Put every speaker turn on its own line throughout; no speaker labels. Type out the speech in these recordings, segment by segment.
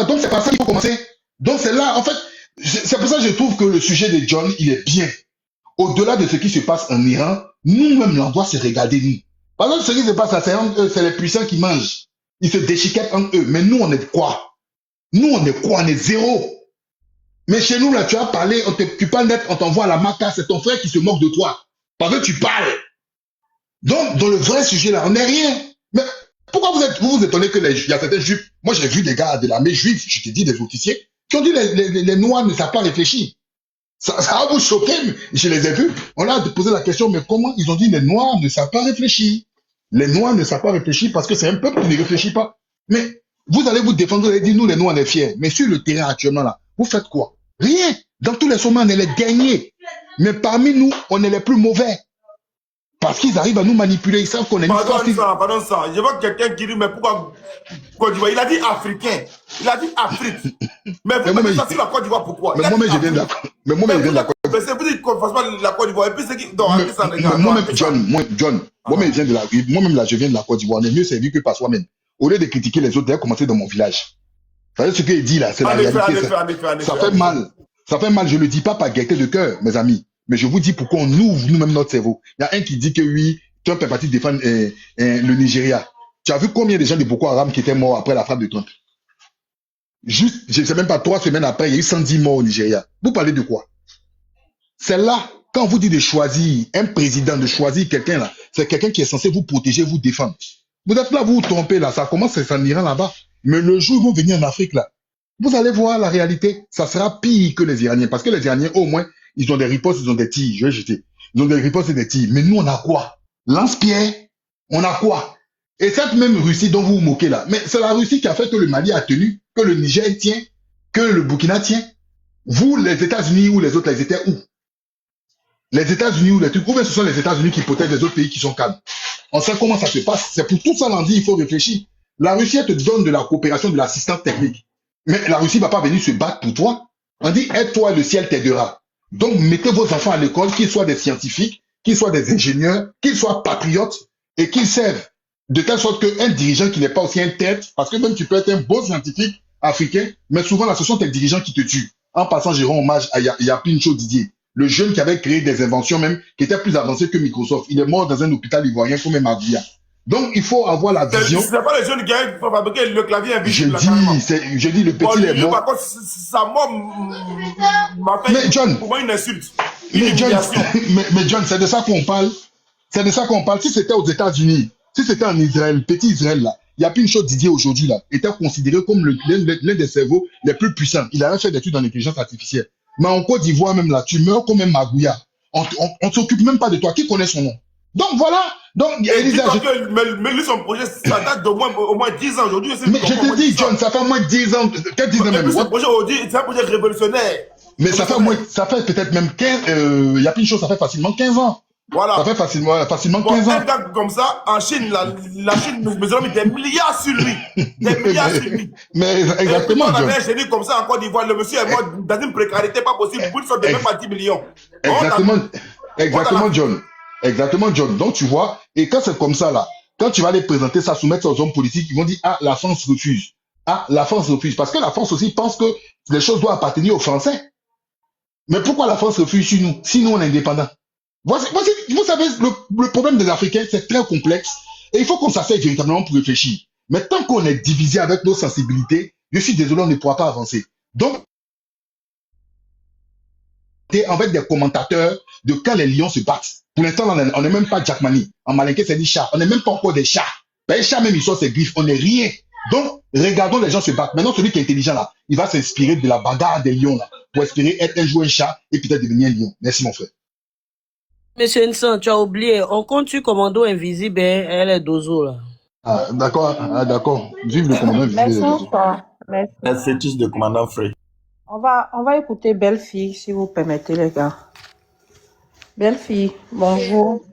Donc c'est par ça qu'il faut commencer. Donc c'est là, en fait, c'est pour ça que je trouve que le sujet de John, il est bien. Au-delà de ce qui se passe en Iran, nous-mêmes, on doit se regarder, nous. Par exemple, ce qui se passe à Syrie, c'est les puissants qui mangent. Ils se déchiquettent entre eux. Mais nous, on est quoi? Nous, on est quoi? On est zéro. Mais chez nous, là, tu as parlé, tu parles net, on t'envoie à la maca, c'est ton frère qui se moque de toi. Parce que tu parles. Donc, dans le vrai sujet, là, on n'est rien. Mais pourquoi vous étonnez que il y a certains juifs, moi j'ai vu des gars de l'armée juive, je te dis des officiers, qui ont dit les Noirs ne savent pas réfléchir. Ça va vous choquer, mais je les ai vus. On a posé la question, mais comment ils ont dit les Noirs ne savent pas réfléchir? Les Noirs ne savent pas réfléchir parce que c'est un peuple qui ne réfléchit pas. Mais vous allez vous défendre, vous allez dire, nous les Noirs on est fiers. Mais sur le terrain actuellement là, vous faites quoi? Rien. Dans tous les sommets, on est les derniers. Mais parmi nous, on est les plus mauvais. Parce qu'ils arrivent à nous manipuler, ils savent qu'on est...
Pardon ça. Je vois quelqu'un qui dit, mais pourquoi Côte d'Ivoire? Il a dit africain. Il a dit Afrique. Mais vous mettez ça sur la Côte d'Ivoire, pourquoi?
Mais moi-même, je viens de la Côte d'Ivoire.
Vous dites qu'on ne fasse pas la Côte d'Ivoire. Et puis c'est qui...
Moi-même, John, moi-même là, je viens de la Côte d'Ivoire. On est mieux servi que par soi-même. Au lieu de critiquer les autres, d'ailleurs, commencer dans mon village. Vous savez ce qu'il dit là, c'est la réalité. Ça fait mal. Ça fait mal, je ne le dis pas par gaieté de cœur, mes amis. Mais je vous dis pourquoi on ouvre nous-mêmes notre cerveau. Il y a un qui dit que oui, Trump est parti défendre le Nigeria. Tu as vu combien de gens de Boko Haram qui étaient morts après la frappe de Trump? Juste, je ne sais même pas, 3 semaines après, il y a eu 110 morts au Nigeria. Vous parlez de quoi? C'est là, quand on vous dit de choisir un président, de choisir quelqu'un là, c'est quelqu'un qui est censé vous protéger, vous défendre. Vous êtes là, vous vous trompez là, ça commence en Iran là-bas. Mais le jour où ils vont venir en Afrique là, vous allez voir la réalité, ça sera pire que les Iraniens. Parce que les Iraniens, au moins, ils ont des ripostes, ils ont des tirs. Je vais jeter. Ils ont des ripostes et des tirs. Mais nous, on a quoi? Lance-pierre, on a quoi? Et cette même Russie dont vous vous moquez là, mais c'est la Russie qui a fait que le Mali a tenu, que le Niger tient, que le Burkina tient. Vous, les États-Unis ou les autres, ils étaient où? Les États-Unis ou les trucs, ou bien ce sont les États-Unis qui protègent les autres pays qui sont calmes. On sait comment ça se passe. C'est pour tout ça, on dit, il faut réfléchir. La Russie, elle te donne de la coopération, de l'assistance technique. Mais la Russie ne va pas venir se battre pour toi. On dit, aide-toi, le ciel t'aidera. Donc, mettez vos enfants à l'école, qu'ils soient des scientifiques, qu'ils soient des ingénieurs, qu'ils soient patriotes et qu'ils servent. De telle sorte qu'un dirigeant qui n'est pas aussi un tête, parce que même tu peux être un beau scientifique africain, mais souvent là, ce sont tes dirigeants qui te tuent. En passant, je rends hommage à Yapincho Didier, le jeune qui avait créé des inventions même, qui était plus avancé que Microsoft. Il est mort dans un hôpital ivoirien comme Mavia. Donc, il faut avoir la vision.
C'est pas le jeune qui a fabriqué le clavier invisible.
Je dis, le petit est mort.
Par contre, sa mort m'a fait pour moi une insulte.
Mais John, c'est de ça qu'on parle. C'est de ça qu'on parle. Si c'était aux États-Unis, si c'était en Israël, petit Israël là, il y a plus une chose Didier aujourd'hui là, était considéré comme l'un des cerveaux les plus puissants. Il avait fait des études en intelligence artificielle. Mais en Côte d'Ivoire même là, tu meurs comme un magouilla. On ne s'occupe même pas de toi. Qui connaît son nom? Donc voilà. Donc, Elisa,
mais lui, son projet, ça date au moins 10 ans aujourd'hui.
Mais je te dis, John, ça fait au moins 10 ans. Peut-être 10 ans même.
Ce projet aujourd'hui, c'est un projet révolutionnaire.
Mais ça fait peut-être même 15. Il y a plus de choses, ça fait facilement 15 ans.
Voilà.
Ça fait facilement 15 ans.
Un gars comme ça, en Chine, la Chine nous a mis des milliards sur lui. Des milliards sur lui.
Mais exactement,
John. On avait un génie comme ça en Côte d'Ivoire. Le monsieur est mort dans une précarité pas possible. Pour une sorte de même pas 10 millions.
Exactement, John. Exactement, John. Donc, tu vois, et quand c'est comme ça, là, quand tu vas les présenter ça, soumettre ça aux hommes politiques, ils vont dire, ah, la France refuse. Ah, la France refuse. Parce que la France aussi pense que les choses doivent appartenir aux Français. Mais pourquoi la France refuse sur nous, si nous, on est indépendants? Vous savez, le problème des Africains, c'est très complexe. Et il faut qu'on s'asseye véritablement pour réfléchir. Mais tant qu'on est divisé avec nos sensibilités, je suis désolé, on ne pourra pas avancer. Donc, en fait, des commentateurs de quand les lions se battent. Pour l'instant, on n'est même pas Jack Mani. En malinqué, c'est dit chat. On n'est même pas encore des chats. Ben, les chats, même, ils sont ses griffes. On n'est rien. Donc, regardons les gens se battre. Maintenant, celui qui est intelligent, là, il va s'inspirer de la bagarre des lions, là, pour espérer être un jour un chat et peut-être devenir un lion. Merci, mon frère.
Monsieur Nson, tu as oublié. On compte sur commando invisible, elle est dozo, là.
Ah, d'accord. Ah, d'accord. Vive le commandant invisible.
Merci.
Un fétiche de commandant Frey.
On va écouter Belle-Fille, si vous permettez, les gars. Belle-Fille, bonjour.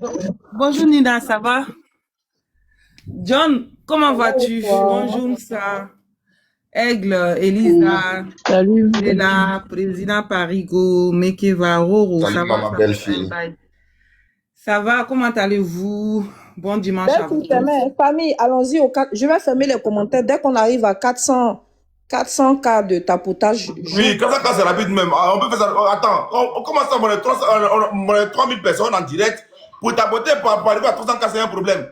Bonjour Nina, ça va? John, comment vas-tu? Bonjour Moussa, Aigle, Elisa,
Salut.
Léla, Président Parigo, Mekeva, Roro,
Salut,
ça
maman,
va?
Belle-Fille.
Ça va, comment allez-vous? Bon dimanche à vous
Belle-Fille,
tous.
famille, allons-y je vais fermer les commentaires dès qu'on arrive à 400 400 cas de tapotage.
Oui, quand ça c'est rapide même. On peut faire ça. Attends, on commence à monnaie 3000 personnes en direct. Pour tapoter, pour arriver à 300 cas, c'est un problème.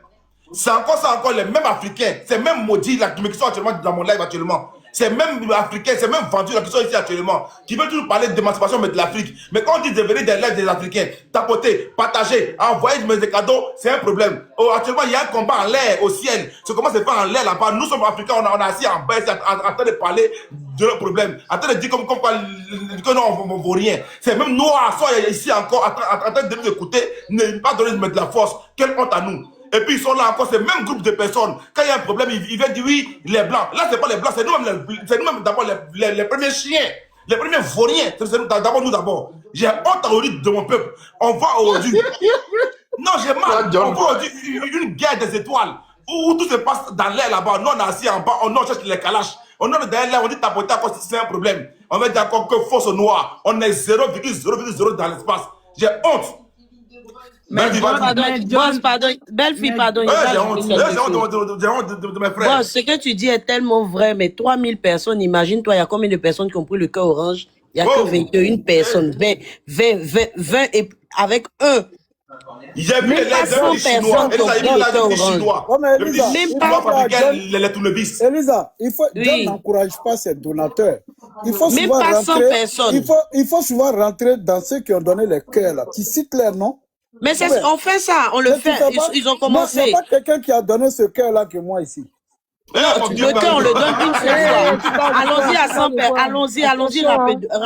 C'est encore les mêmes Africains, ces mêmes maudits là, qui sont actuellement dans mon live actuellement. Ces mêmes Africains, ces mêmes vendus là, qui sont ici actuellement, qui veulent toujours parler d'émancipation de l'Afrique. Mais quand on dit de venir des lives des Africains, tapoter, partager, envoyer des cadeaux, c'est un problème. Oh, actuellement, il y a un combat en l'air, au ciel. Ce combat se fait en l'air là-bas. Nous sommes Africains, on est assis en bas, en train de parler de leurs problèmes, en train de dire comme quoi que non, on ne vaut rien. C'est même noirs, sont ici encore, en train de nous écouter, ne pas donner de la force. Quelle honte à nous. Et puis ils sont là encore, ces mêmes groupes de personnes. Quand il y a un problème, ils viennent dire oui, les blancs. Là, c'est pas les blancs, c'est nous-mêmes d'abord les premiers chiens, les premiers vauriens. C'est d'abord nous d'abord. J'ai honte aujourd'hui de mon peuple. On va aujourd'hui. Non, j'ai mal. On va aujourd'hui une guerre des étoiles où tout se passe dans l'air là-bas. Nous, on est assis en bas, on cherche les calaches. On est derrière l'air, on dit tapoter encore si c'est un problème. On va dire encore que force noire. On est 0,0,0 dans l'espace. J'ai honte.
Pardon, belle fille, pardon.
J'ai honte de mes frères.
Bon, ce que tu dis est tellement vrai, mais 3000 personnes, imagine-toi, il y a combien de personnes qui ont pris le cœur orange? Il n'y a que 21 personnes, 20 et avec eux.
J'ai vu les lèvres chinois.
Même pas
les tournevis.
Elisa, John n'encourage pas ses donateurs. Il faut
même
souvent
pas 100
rentrer,
personnes.
il faut souvent rentrer dans ceux qui ont donné les cœurs là. Tu cites leurs noms.
Mais on fait ça, on le fait. Ils ont commencé.
Il n'y a pas quelqu'un qui a donné ce cœur là que moi ici.
Le cœur, on le donne une seule fois. Allons-y à 100 personnes. Allons-y rapidement.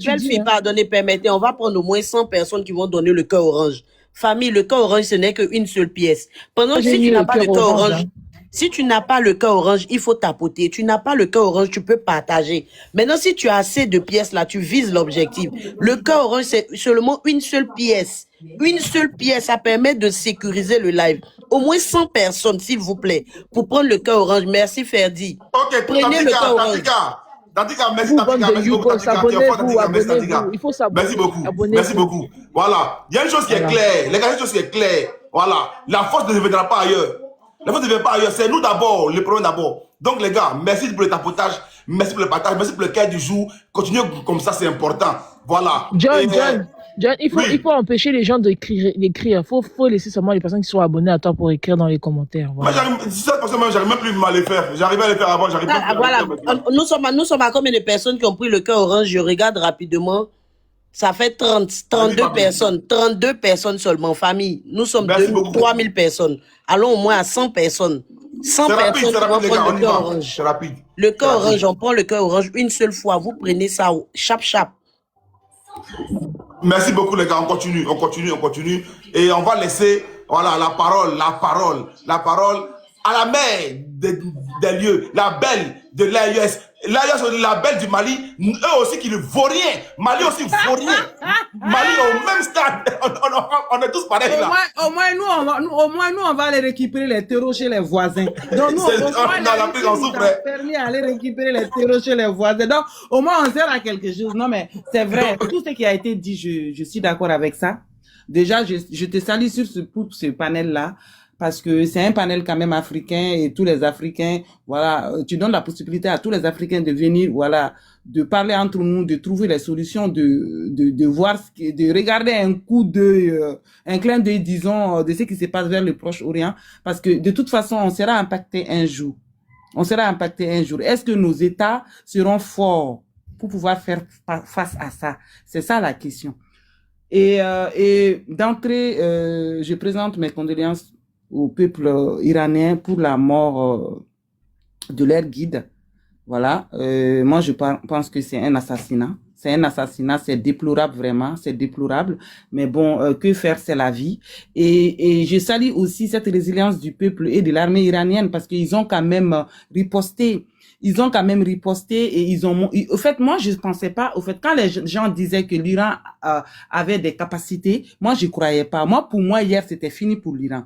Belle fille, pardonnez, permettez. On va prendre au moins 100 personnes qui vont donner le cœur orange. Famille, le cœur orange, ce n'est qu'une seule pièce. Pendant que si tu n'as pas le cœur orange, si tu n'as pas le cœur orange, il faut tapoter. Tu n'as pas le cœur orange, tu peux partager. Maintenant, si tu as assez de pièces là, tu vises l'objectif. Le cœur orange, c'est seulement une seule pièce. Une seule pièce, ça permet de sécuriser le live. Au moins 100 personnes, s'il vous plaît, pour prendre le cœur orange. Merci, Ferdi.
Ok,
prenez le cœur orange.
Tantika, merci beaucoup.
Il faut s'abonner.
Merci beaucoup. Voilà. Il y a une chose qui est claire. Les gars, une chose qui est claire. Voilà. La force ne viendra pas ailleurs. La force ne vient pas ailleurs. C'est nous d'abord, les problèmes d'abord. Donc, les gars, merci pour le tapotage. Merci pour le partage. Merci pour le cœur du jour. Continuez comme ça, c'est important. Voilà.
John, il faut empêcher les gens d'écrire. Il faut laisser seulement les personnes qui sont abonnées à toi pour écrire dans les commentaires. Voilà.
J'arrive même plus à les faire. J'arrivais à les faire avant.
Voilà. Nous sommes à combien de personnes qui ont pris le cœur orange? Je regarde rapidement. Ça fait 32 personnes. 32 personnes seulement, famille. Nous sommes 3000 personnes. Allons au moins à 100 personnes. 100 personnes qui vont prendre le cœur orange. Le cœur orange, on prend le cœur orange une seule fois. Vous prenez ça, chap.
Merci beaucoup les gars, on continue. Et on va laisser la parole à la mère des lieux, la belle de l'AIS. L'AIS, la belle du Mali, eux aussi qui ne vaut rien. Mali aussi vaut rien. Mali au même stade. On est tous pareils là.
Au moins, nous, on va aller récupérer les terreaux chez les voisins. Donc, nous, on va permis aller récupérer les terreaux chez les voisins. Donc, au moins, on sert à quelque chose. Non, mais c'est vrai. Tout ce qui a été dit, je suis d'accord avec ça. Déjà, je te salue pour ce panel-là. Parce que c'est un panel quand même africain et tous les Africains, voilà, tu donnes la possibilité à tous les Africains de venir, voilà, de parler entre nous, de trouver les solutions, de voir, de regarder un coup d'œil, un clin d'œil, disons, de ce qui se passe vers le Proche-Orient. Parce que de toute façon, on sera impacté un jour. Est-ce que nos États seront forts pour pouvoir faire face à ça? C'est ça la question. Et d'entrée, je présente mes condoléances au peuple iranien pour la mort de leur guide. Voilà. Moi, je pense que c'est un assassinat. C'est déplorable, vraiment. C'est déplorable. Mais bon, que faire, c'est la vie. Et je salue aussi cette résilience du peuple et de l'armée iranienne parce qu'ils ont quand même riposté. Et au fait, moi, je pensais pas, quand les gens disaient que l'Iran avait des capacités, moi, je croyais pas. Pour moi, hier, c'était fini pour l'Iran.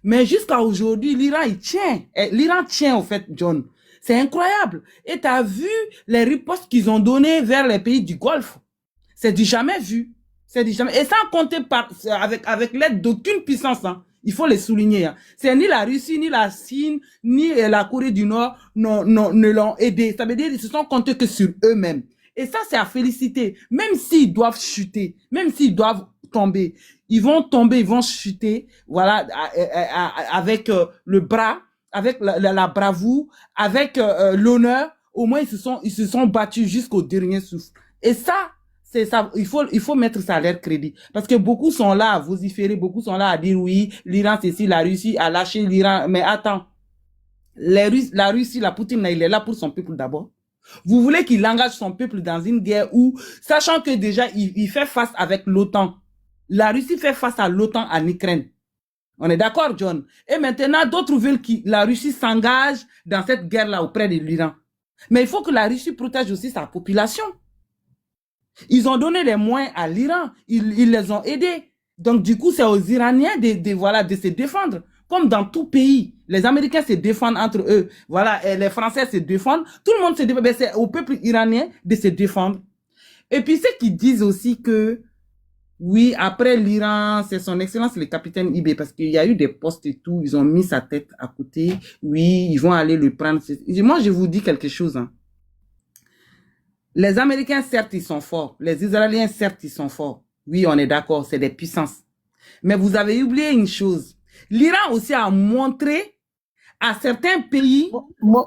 Mais jusqu'à aujourd'hui, l'Iran, il tient. L'Iran tient, au fait, John. C'est incroyable. Et tu as vu les ripostes qu'ils ont données vers les pays du Golfe. C'est du jamais vu. Et sans compter avec l'aide d'aucune puissance, hein. Il faut les souligner. Hein. C'est ni la Russie, ni la Chine, ni la Corée du Nord ne l'ont aidé. Ça veut dire qu'ils se sont comptés que sur eux-mêmes. Et ça, c'est à féliciter. Même s'ils doivent chuter, même s'ils doivent tomber, ils vont tomber, ils vont chuter, voilà, avec le bras, avec la bravoure, avec l'honneur. Au moins, ils se sont battus jusqu'au dernier souffle. Et ça, c'est ça, il faut mettre ça à leur crédit. Parce que beaucoup sont là à vociférer, beaucoup sont là à dire oui, l'Iran c'est si, la Russie a lâché l'Iran. Mais attends, la Russie, la Poutine, il est là pour son peuple d'abord. Vous voulez qu'il engage son peuple dans une guerre où, sachant que déjà, il fait face avec l'OTAN. La Russie fait face à l'OTAN en Ukraine. On est d'accord, John? Et maintenant, d'autres veulent que la Russie s'engage dans cette guerre-là auprès de l'Iran. Mais il faut que la Russie protège aussi sa population. Ils ont donné les moyens à l'Iran. Ils les ont aidés. Donc, du coup, c'est aux Iraniens de se défendre. Comme dans tout pays. Les Américains se défendent entre eux. Voilà, et les Français se défendent. Tout le monde se défend. C'est au peuple iranien de se défendre. Et puis, ceux qui disent aussi que, oui, après l'Iran, c'est son excellence le capitaine Ibé, parce qu'il y a eu des postes et tout. Ils ont mis sa tête à côté. Oui, ils vont aller le prendre. Moi, je vous dis quelque chose, hein. Les Américains, certes, ils sont forts. Les Israéliens, certes, ils sont forts. Oui, on est d'accord, c'est des puissances. Mais vous avez oublié une chose. L'Iran aussi a montré à certains pays comment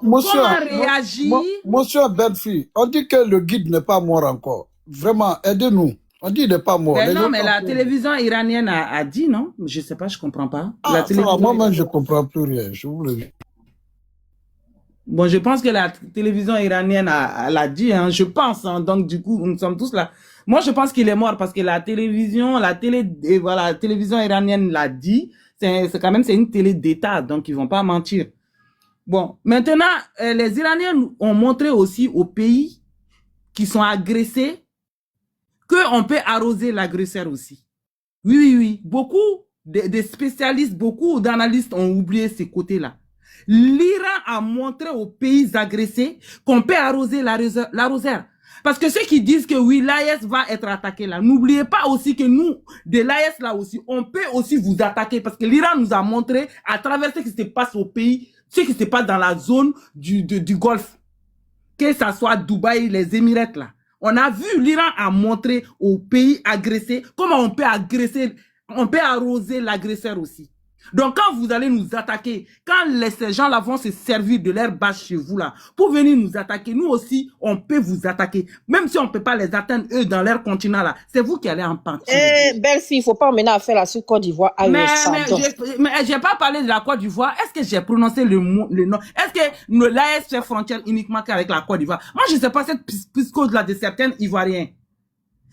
réagir.
Monsieur Belfi, on dit que le guide n'est pas mort encore. Vraiment, aidez-nous. On dit qu'il n'est pas mort.
Mais non, mais la télévision iranienne a dit, non? Je ne sais pas, je ne comprends pas.
Moi-même, je ne comprends plus rien. Je vous le dis.
Bon, je pense que la télévision iranienne l'a dit, hein, je pense, hein, donc du coup, nous sommes tous là. Moi, je pense qu'il est mort parce que la télévision iranienne l'a dit, c'est quand même, c'est une télé d'État, donc ils vont pas mentir. Bon, maintenant, les Iraniens ont montré aussi aux pays qui sont agressés qu'on peut arroser l'agresseur aussi. Oui. Beaucoup de spécialistes, beaucoup d'analystes ont oublié ces côtés-là. L'Iran a montré aux pays agressés qu'on peut arroser l'arroseur. Parce que ceux qui disent que oui, l'AES va être attaqué là, n'oubliez pas aussi que nous, de l'AES là aussi, on peut aussi vous attaquer. Parce que l'Iran nous a montré à travers ce qui se passe au pays, ce qui se passe dans la zone du Golfe. Que ça soit Dubaï, les Émirats là. On a vu, l'Iran a montré aux pays agressés comment on peut arroser l'agresseur aussi. Donc, quand vous allez nous attaquer, quand ces gens-là vont se servir de leur base chez vous, là, pour venir nous attaquer, nous aussi, on peut vous attaquer. Même si on ne peut pas les atteindre, eux, dans leur continent, là, c'est vous qui allez en pâtir.
Belle fille, il ne faut pas emmener à faire la sur Côte d'Ivoire.
Mais je n'ai pas parlé de la Côte d'Ivoire. Est-ce que j'ai prononcé le nom? Est-ce que l'AES fait frontière uniquement qu'avec la Côte d'Ivoire? Moi, je ne sais pas cette piscose-là de certains Ivoiriens.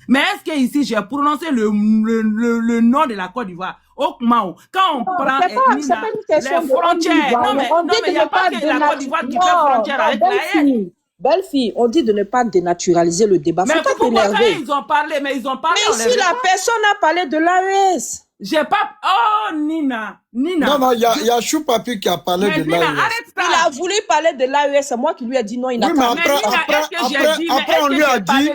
Mais est-ce que ici, j'ai prononcé le nom de la Côte d'Ivoire? Quand on prend les frontières, non mais il n'y a pas que la Côte d'Ivoire qui fait frontière avec l'AES.
Belle fille, on dit de ne pas dénaturaliser le débat.
Mais pourquoi ils ont parlé? Mais ils ont parlé.
Mais ici, la personne a parlé de l'AES.
J'ai pas... Oh, Nina.
Non, il y a Choupapi qui a parlé de l'AES.
Il a voulu parler de l'AES, c'est moi qui lui ai dit non, il n'a pas.
Après, on lui a dit...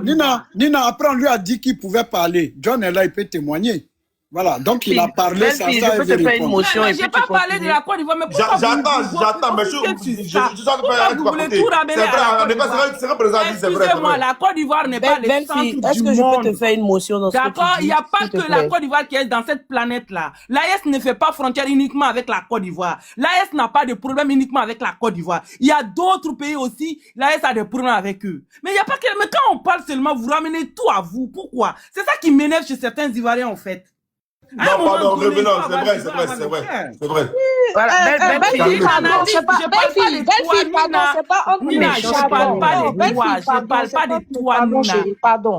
Nina, après, on lui a dit qu'il pouvait parler. John est là, il peut témoigner. Voilà, donc il a parlé, ça
je peux te faire une motion.
Je n'ai pas parlé de la Côte d'Ivoire, mais pourquoi
j'attends, mais je suis en train de
vous voulez tout ramener à la Côte d'Ivoire? Excusez-moi, la Côte d'Ivoire n'est pas le centre du monde.
Est-ce que je peux te faire une motion dans ce que tu dis?
D'accord, il n'y a pas que la Côte d'Ivoire qui est dans cette planète-là. L'AES ne fait pas frontière uniquement avec la Côte d'Ivoire. L'AES n'a pas de problème uniquement avec la Côte d'Ivoire. Il y a d'autres pays aussi, l'AES a des problèmes avec eux. Mais il n'y a pas que... Mais quand on parle seulement, vous ramenez tout à vous. Pourquoi? C'est ça qui m'énerve chez certains Ivoiriens, en fait.
Non, pardon, revenons, c'est vrai.
Voilà,
Belle fille, je parle pas de toi, Nina.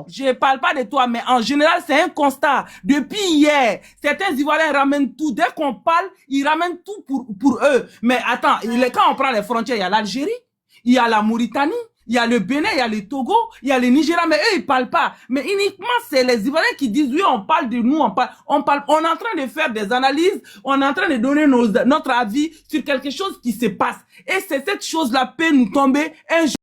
Je parle pas de toi, mais en général, c'est un constat. Depuis hier, certains Ivoiriens ramènent tout. Dès qu'on parle, ils ramènent tout pour eux. Mais attends, quand on prend les frontières, il y a l'Algérie, il y a la Mauritanie, il y a le Bénin, il y a le Togo, il y a le Nigeria, mais eux, ils parlent pas. Mais uniquement, c'est les Ivoiriens qui disent, oui, on parle de nous, on est en train de faire des analyses, on est en train de donner notre avis sur quelque chose qui se passe. Et c'est cette chose-là peut nous tomber un jour.